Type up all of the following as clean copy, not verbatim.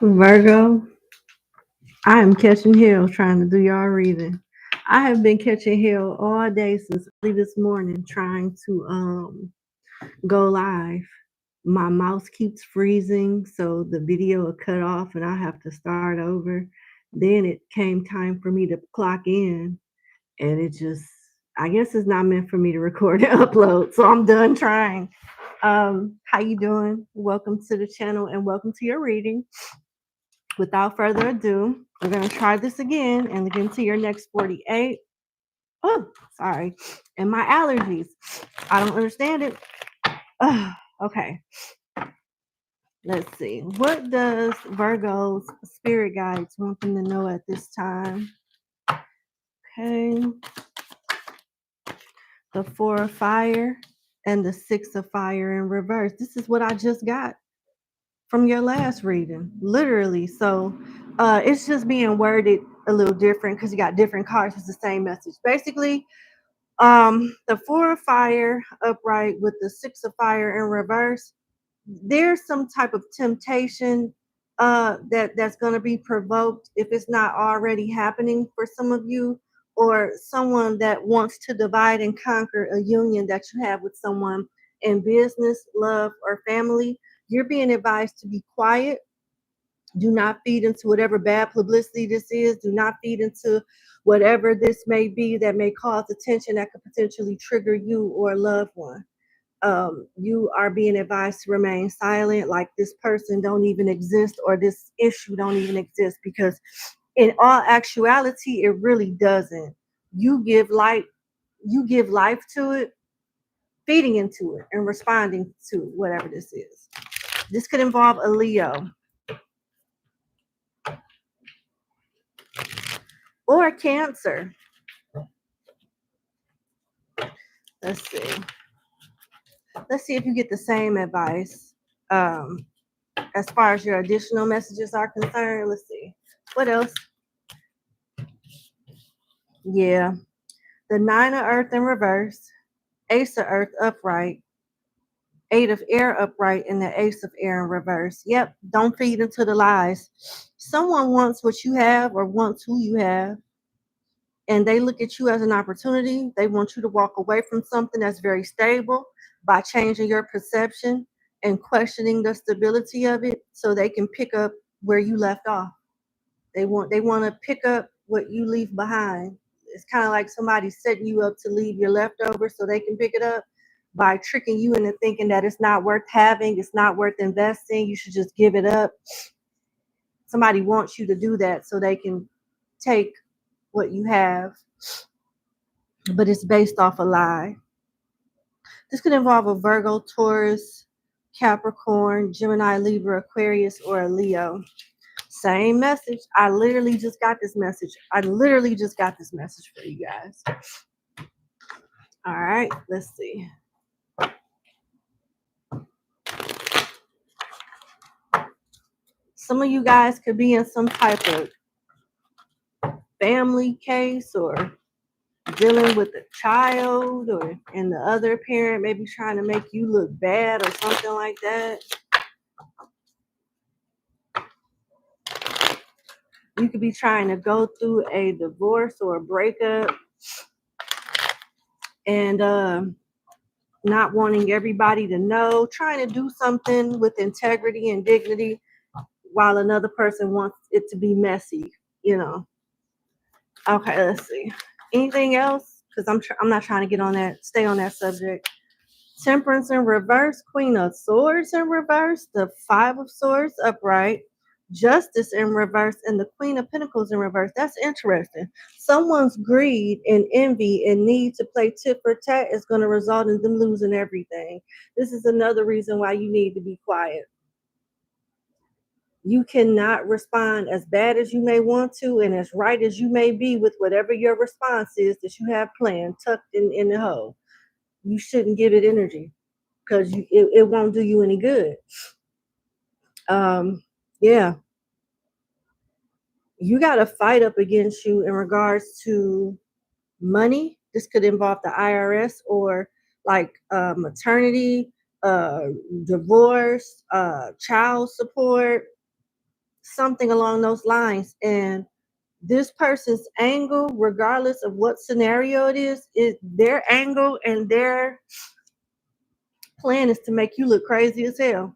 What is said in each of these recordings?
Virgo, I am catching hell trying to do y'all reading. I have been catching hell all day since early this morning trying to go live. My mouse keeps freezing, so the video will cut off and I have to start over. Then it came time for me to clock in, and it just, I guess it's not meant for me to record and upload, so I'm done trying. How you doing? Welcome to the channel and welcome to your reading. Without further ado, we're going to try this again and get into your next 48. Oh, sorry. And my allergies. I don't understand it. Okay. Let's see. What does Virgo's spirit guides want them to know at this time? Okay. The Four of Fire and the Six of Fire in reverse. This is what I just got from your last reading, literally. So it's just being worded a little different because you got different cards. It's the same message. Basically, the Four of Fire upright with the Six of Fire in reverse, there's some type of temptation that's going to be provoked if it's not already happening for some of you, or someone that wants to divide and conquer a union that you have with someone in business, love, or family. You're being advised to be quiet. Do not feed into whatever bad publicity this is. Do not feed into whatever this may be that may cause attention that could potentially trigger you or a loved one. You are being advised to remain silent, like this person don't even exist or this issue don't even exist, because in all actuality, it really doesn't. You give life to it, feeding into it, and responding to whatever this is. This could involve a Leo or a Cancer. Let's see. Let's see if you get the same advice. As far as your additional messages are concerned, let's see. What else? Yeah. The Nine of Earth in reverse, Ace of Earth upright, Eight of Air upright, and the Ace of Air in reverse. Yep, don't feed into the lies. Someone wants what you have or wants who you have, and they look at you as an opportunity. They want you to walk away from something that's very stable by changing your perception and questioning the stability of it so they can pick up where you left off. They want to pick up what you leave behind. It's kind of like somebody setting you up to leave your leftovers so they can pick it up by tricking you into thinking that it's not worth having, it's not worth investing, you should just give it up. Somebody wants you to do that so they can take what you have, but it's based off a lie. This could involve a Virgo, Taurus, Capricorn, Gemini, Libra, Aquarius, or a Leo. Same message. I literally just got this message. For you guys. All right, let's see. Some of you guys could be in some type of family case or dealing with a child, or and the other parent maybe trying to make you look bad or something like that. You could be trying to go through a divorce or a breakup and not wanting everybody to know, trying to do something with integrity and dignity while another person wants it to be messy, you know. Okay, let's see. Anything else? Because I'm not trying to get on that, stay on that subject. Temperance in reverse, Queen of Swords in reverse, the Five of Swords upright, Justice in reverse, and the Queen of Pentacles in reverse. That's interesting. Someone's greed and envy and need to play tit for tat is going to result in them losing everything. This is another reason why you need to be quiet. You cannot respond as bad as you may want to and as right as you may be with whatever your response is that you have planned, tucked in the hole. You shouldn't give it energy because it won't do you any good. Yeah. You got to fight up against you in regards to money. This could involve the IRS or like maternity, divorce, child support. something along those lines. And this person's angle, regardless of what scenario it is their angle and their plan is to make you look crazy as hell.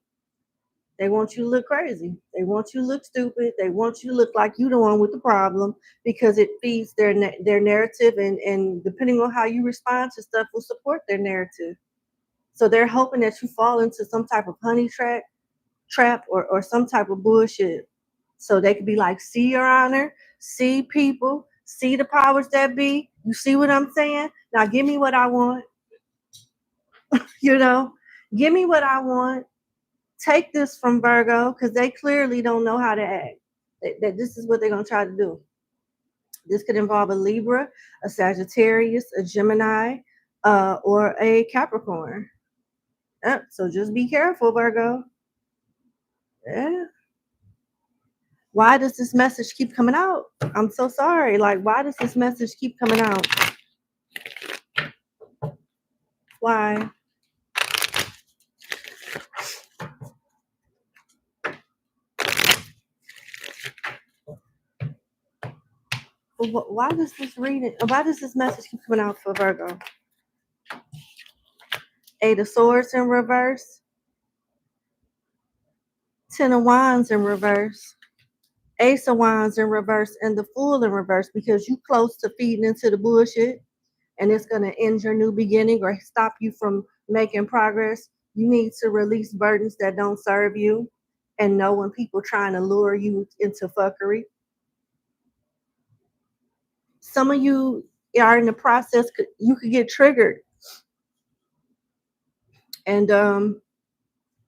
They want you to look crazy. They want you to look stupid. They want you to look like you the one with the problem because it feeds their narrative, and depending on how you respond to stuff will support their narrative. So they're hoping that you fall into some type of honey trap or some type of bullshit. So they could be like, see, Your Honor, see people, see the powers that be. You see what I'm saying? Now give me what I want. You know, give me what I want. Take this from Virgo, because they clearly don't know how to act. That this is what they're going to try to do. This could involve a Libra, a Sagittarius, a Gemini, or a Capricorn. So just be careful, Virgo. Yeah. Why does this message keep coming out? I'm so sorry. Like, why does this message keep coming out? Why? Why does this message keep coming out for Virgo? Eight of Swords in reverse. Ten of Wands in reverse. Ace of Wands in reverse, and the Fool in reverse, because you close to feeding into the bullshit and it's going to end your new beginning or stop you from making progress. You need to release burdens that don't serve you and know when people trying to lure you into fuckery. Some of you are in the process, you could get triggered. And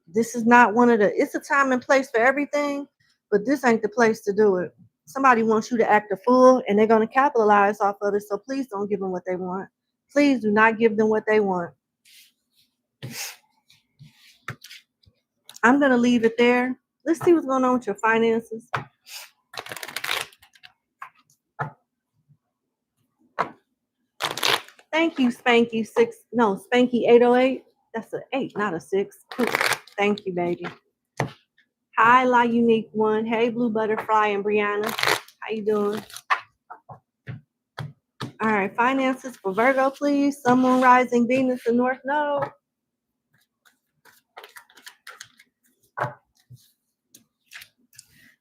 this is not one of the, it's a time and place for everything, but this ain't the place to do it. Somebody wants you to act a fool and they're going to capitalize off of it. So please don't give them what they want. Please do not give them what they want. I'm going to leave it there. Let's see what's going on with your finances. Thank you, Spanky Spanky 808. That's an 8, not a 6. Thank you, baby. Hi, La Unique One. Hey, Blue Butterfly and Brianna. How you doing? All right, finances for Virgo, please. Sun, Moon, Rising, Venus, and North Node.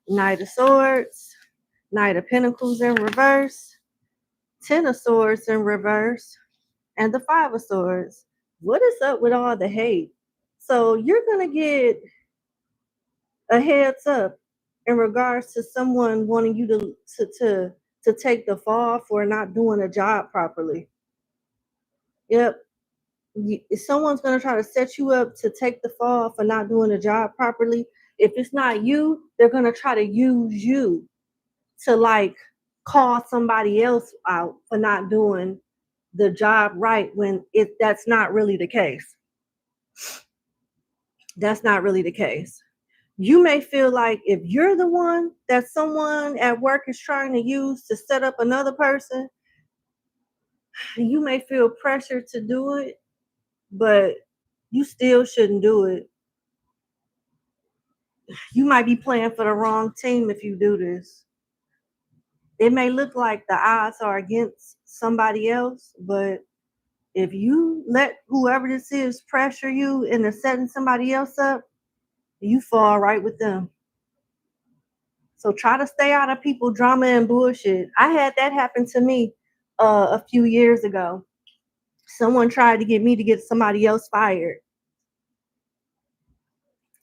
Knight of Swords, Knight of Pentacles in reverse, Ten of Swords in reverse, and the Five of Swords. What is up with all the hate? So you're going to get a heads up in regards to someone wanting you to take the fall for not doing a job properly. Yep. If someone's going to try to set you up to take the fall for not doing a job properly, if it's not you, they're going to try to use you to like call somebody else out for not doing the job right when that's not really the case. That's not really the case. You may feel like if you're the one that someone at work is trying to use to set up another person, you may feel pressure to do it, but you still shouldn't do it. You might be playing for the wrong team if you do this. It may look like the odds are against somebody else, but if you let whoever this is pressure you into setting somebody else up, you fall right with them. So try to stay out of people drama and bullshit. I had that happen to me a few years ago. Someone tried to get me to get somebody else fired.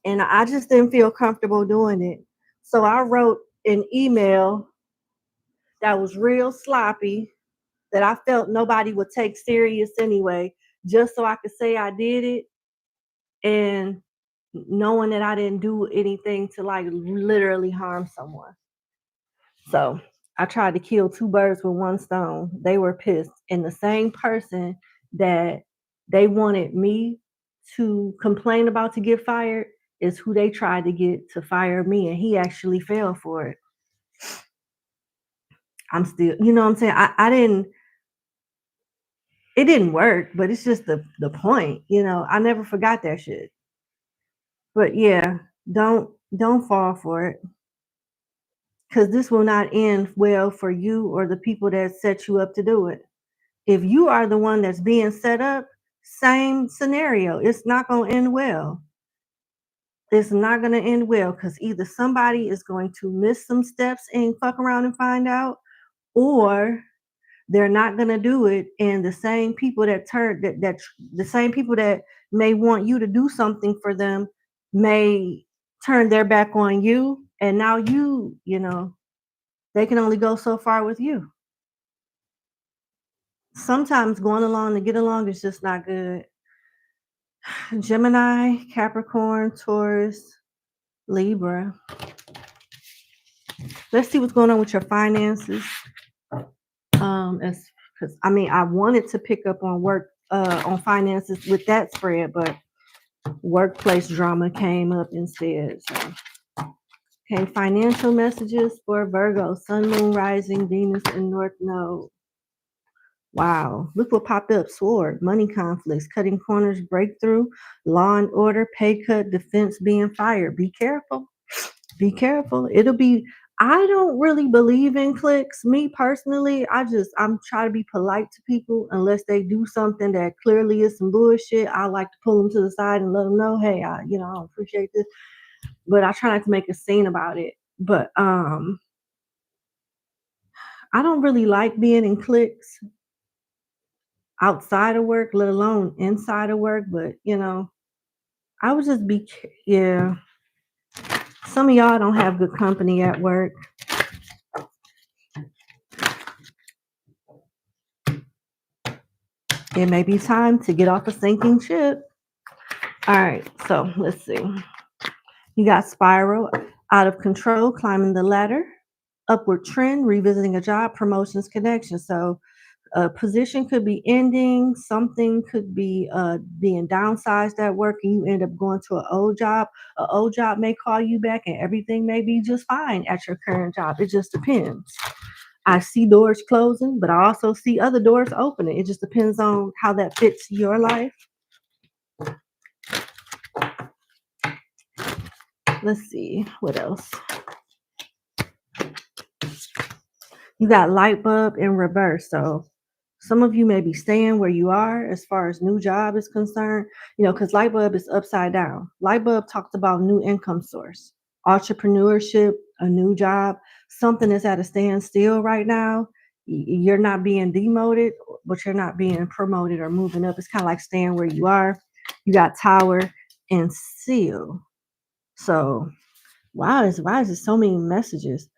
And I just didn't feel comfortable doing it. So I wrote an email that was real sloppy that I felt nobody would take serious anyway, just so I could say I did it and knowing that I didn't do anything to like literally harm someone. So I tried to kill two birds with one stone. They were pissed. And the same person that they wanted me to complain about to get fired is who they tried to get to fire me. And he actually fell for it. I'm still, you know what I'm saying? It didn't work, but it's just the point, you know, I never forgot that shit. But yeah, don't fall for it. because this will not end well for you or the people that set you up to do it. If you are the one that's being set up, same scenario. It's not going to end well. It's not going to end well because either somebody is going to miss some steps and fuck around and find out, or they're not going to do it, and the same people that the same people that may want you to do something for them may turn their back on you, and now you know, they can only go so far with you. Sometimes going along to get along is just not good. Gemini, Capricorn, Taurus, Libra. Let's see what's going on with your finances. Because I mean, I wanted to pick up on work, on finances with that spread, but workplace drama came up instead. So, okay, financial messages for Virgo, Sun, Moon, Rising, Venus, and North Node. Wow, look what popped up. Sword, money conflicts, cutting corners, breakthrough, law and order, pay cut, defense being fired. Be careful. Be careful. It'll be, I don't really believe in clicks. Me personally, I'm trying to be polite to people unless they do something that clearly is some bullshit. I like to pull them to the side and let them know, hey, I don't appreciate this. But I try not to make a scene about it. But I don't really like being in cliques outside of work, let alone inside of work. But I would just be, yeah. Some of y'all don't have good company at work. It may be time to get off a sinking ship. All right, so let's see. You got spiral, out of control, climbing the ladder, upward trend, revisiting a job, promotions, connection. So a position could be ending, something could be being downsized at work, and you end up going to an old job. An old job may call you back, and everything may be just fine at your current job. It just depends. I see doors closing, but I also see other doors opening. It just depends on how that fits your life. Let's see, what else? You got light bulb in reverse. So some of you may be staying where you are as far as new job is concerned, because light bulb is upside down. Light bulb talks about new income source, entrepreneurship, a new job, something that's at a standstill right now. You're not being demoted, but you're not being promoted or moving up. It's kind of like staying where you are. You got tower and seal. So why is there so many messages?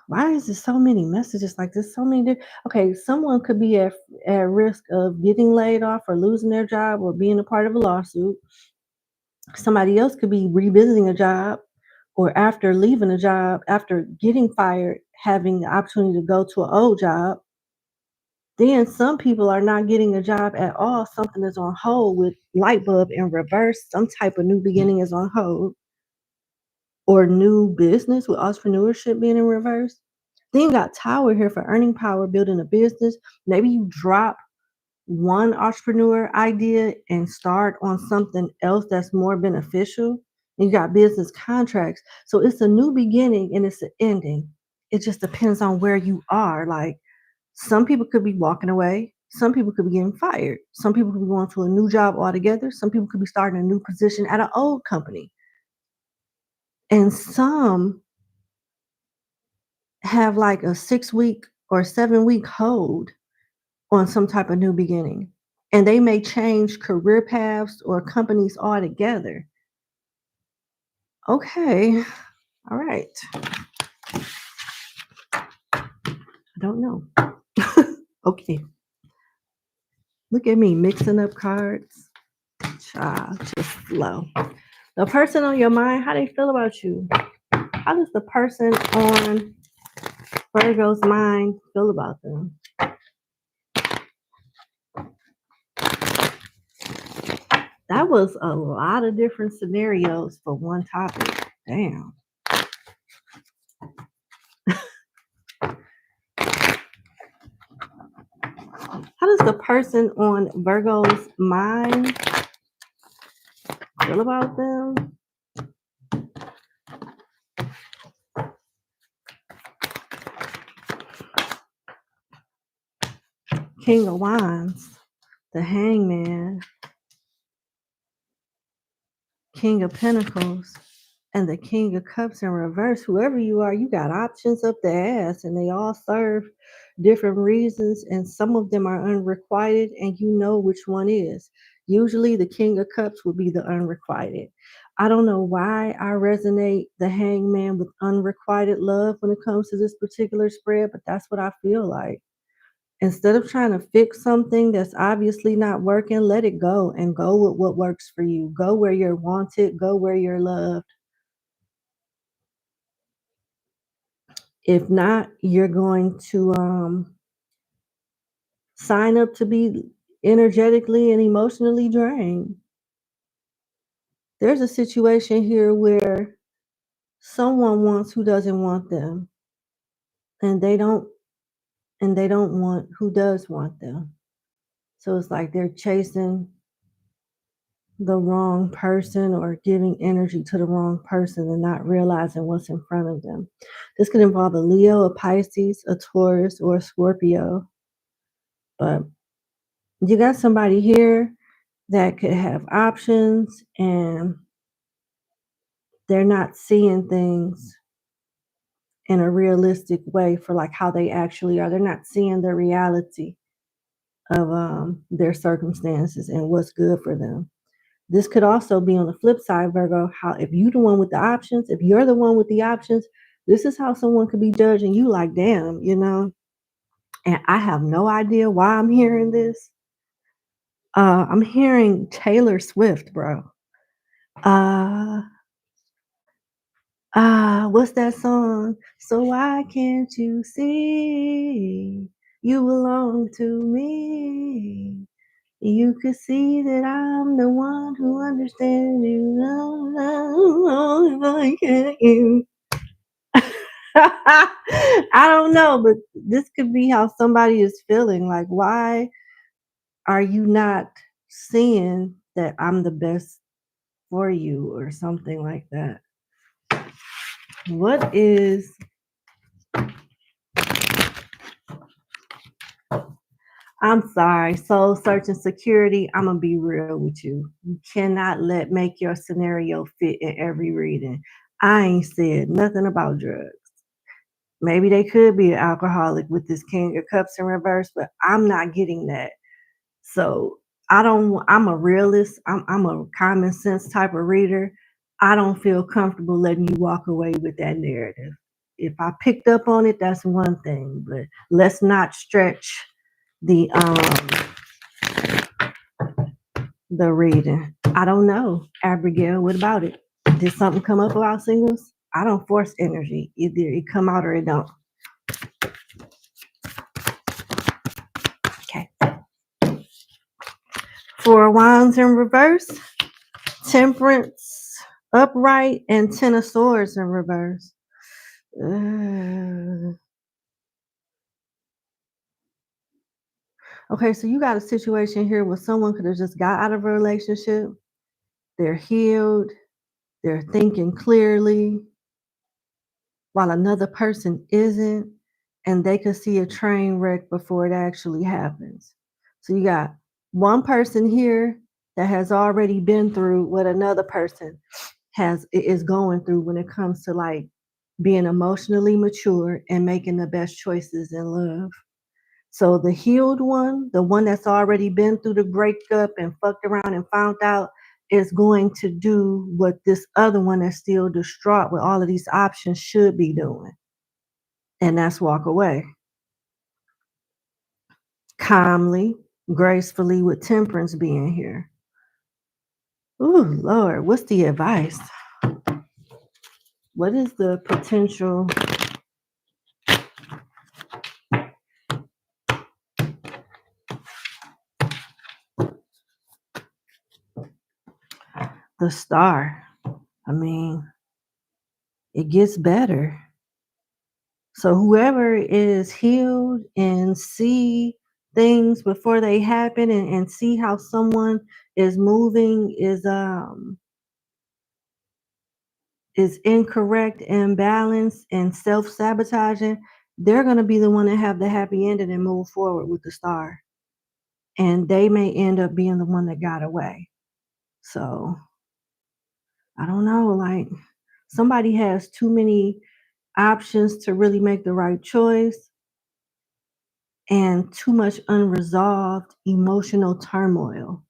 Why is there so many messages like this? So many. Okay, someone could be at risk of getting laid off or losing their job or being a part of a lawsuit. Somebody else could be revisiting a job, or after leaving a job, after getting fired, having the opportunity to go to an old job. Then some people are not getting a job at all. Something is on hold with light bulb in reverse. Some type of new beginning is on hold. Or new business with entrepreneurship being in reverse. Then you got tower here for earning power, building a business. Maybe you drop one entrepreneur idea and start on something else that's more beneficial. And you got business contracts. So it's a new beginning and it's an ending. It just depends on where you are. Like some people could be walking away. Some people could be getting fired. Some people could be going to a new job altogether. Some people could be starting a new position at an old company. And some have like a 6-week or 7-week hold on some type of new beginning. And they may change career paths or companies altogether. Okay. All right. I don't know. Okay. Look at me mixing up cards. Child, just flow. The person on your mind, how they feel about you? How does the person on Virgo's mind feel about them? That was a lot of different scenarios for one topic. Damn. How does the person on Virgo's mind feel about them? King of Wands, the Hangman, King of Pentacles, and the King of Cups in reverse. Whoever you are, you got options up the ass, and they all serve different reasons, and some of them are unrequited, and you know which one is. Usually the King of Cups will be the unrequited. I don't know why I resonate the Hangman with unrequited love when it comes to this particular spread, but that's what I feel like. Instead of trying to fix something that's obviously not working, let it go and go with what works for you. Go where you're wanted, go where you're loved. If not, you're going to sign up to be energetically and emotionally drained. There's a situation here where someone wants who doesn't want them, and they don't want who does want them. So it's like they're chasing the wrong person or giving energy to the wrong person and not realizing what's in front of them. This could involve a Leo, a Pisces, a Taurus, or a Scorpio. But you got somebody here that could have options and they're not seeing things in a realistic way for like how they actually are. They're not seeing the reality of their circumstances and what's good for them. This could also be on the flip side, Virgo, how if you're the one with the options, if you're the one with the options, this is how someone could be judging you like, damn, you know? And I have no idea why I'm hearing this. I'm hearing Taylor Swift, bro. What's that song? So why can't you see you belong to me? You could see that I'm the one who understands you. Why can't you? I don't know, but this could be how somebody is feeling. Like, why are you not seeing that I'm the best for you or something like that? What is I'm sorry, soul searching security. I'm gonna be real with you. You cannot make your scenario fit in every reading. I ain't said nothing about drugs. Maybe they could be an alcoholic with this King of Cups in reverse, but I'm not getting that. So I'm a realist. I'm a common sense type of reader. I don't feel comfortable letting you walk away with that narrative. If I picked up on it, that's one thing, but let's not stretch the reading. I don't know, Abigail. What about it? Did something come up about singles? I don't force energy. Either it come out or it don't. Okay. Four of Wands in reverse, Temperance upright, and Ten of Swords in reverse. Okay, so you got a situation here where someone could have just got out of a relationship. They're healed. They're thinking clearly, while another person isn't, and they could see a train wreck before it actually happens. So you got one person here that has already been through what another person is going through when it comes to like being emotionally mature and making the best choices in love. So the healed one, the one that's already been through the breakup and fucked around and found out, is going to do what this other one that's still distraught with all of these options should be doing. And that's walk away. Calmly, gracefully, with Temperance being here. Ooh, Lord, what's the advice? What is the potential? The Star. I mean, it gets better. So whoever is healed and see things before they happen and see how someone is moving is incorrect, imbalanced, and self-sabotaging, they're going to be the one to have the happy ending and move forward with the Star. and they may end up being the one that got away. So I don't know, like somebody has too many options to really make the right choice and too much unresolved emotional turmoil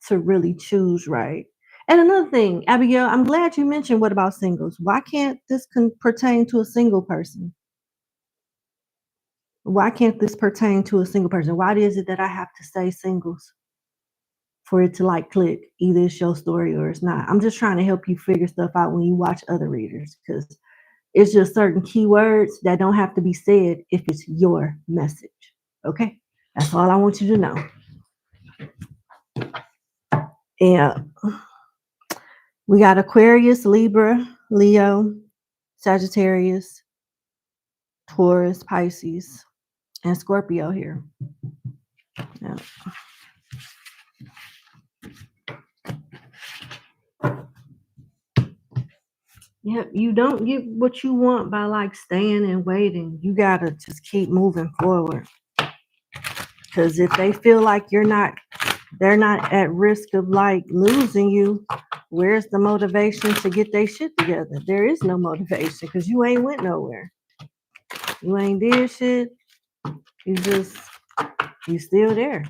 to really choose right. And another thing, Abigail, I'm glad you mentioned what about singles? Why can't this pertain to a single person? Why can't this pertain to a single person? Why is it that I have to say singles for it to like click? Either it's your story or it's not. I'm just trying to help you figure stuff out when you watch other readers, because it's just certain keywords that don't have to be said if it's your message. Okay? That's all I want you to know. Yeah. We got Aquarius, Libra, Leo, Sagittarius, Taurus, Pisces, and Scorpio here. Yeah. Yep, you don't get what you want by like staying and waiting. You gotta just keep moving forward. Because if they feel like they're not at risk of like losing you, where's the motivation to get their shit together? There is no motivation because you ain't went nowhere. You ain't did shit. You still there.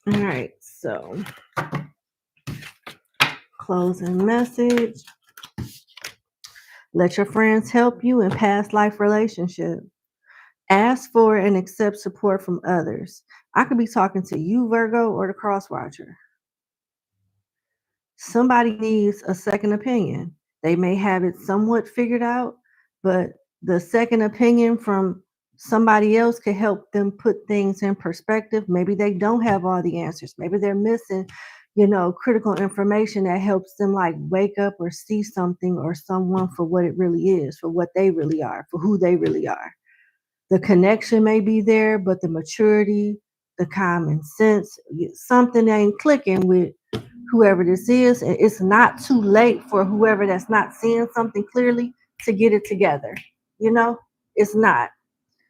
All right, so closing message. Let your friends help you in past life relationship. Ask for and accept support from others. I could be talking to you, Virgo, or the cross watcher. Somebody needs a second opinion. They may have it somewhat figured out, but the second opinion from somebody else could help them put things in perspective. Maybe they don't have all the answers. Maybe they're missing, critical information that helps them like wake up or see something or someone for what it really is, for what they really are, for who they really are. The connection may be there, but the maturity, the common sense, something ain't clicking with whoever this is. And it's not too late for whoever that's not seeing something clearly to get it together. It's not.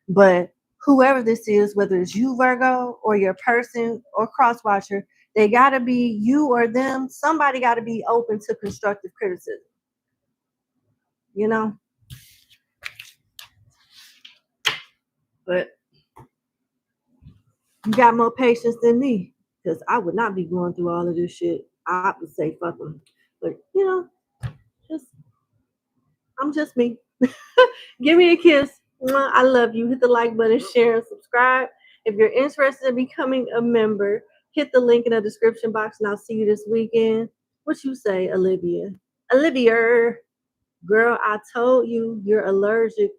But whoever this is, whether it's you, Virgo, or your person or cross watcher, they got to be you or them. Somebody got to be open to constructive criticism. But you got more patience than me, because I would not be going through all of this shit. I would say fuck them. But I'm just me. Give me a kiss. I love you. Hit the like button, share, and subscribe. If you're interested in becoming a member, hit the link in the description box, and I'll see you this weekend. What you say, Olivia? Olivia, girl, I told you you're allergic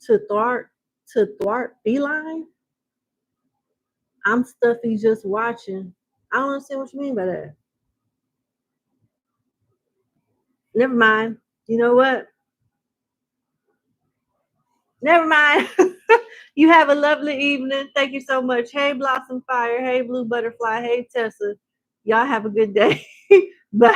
to thwart feline. I'm stuffy just watching. I don't understand what you mean by that. Never mind. You know what? Never mind. You have a lovely evening. Thank you so much. Hey, Blossom Fire. Hey, Blue Butterfly. Hey, Tessa. Y'all have a good day. Bye.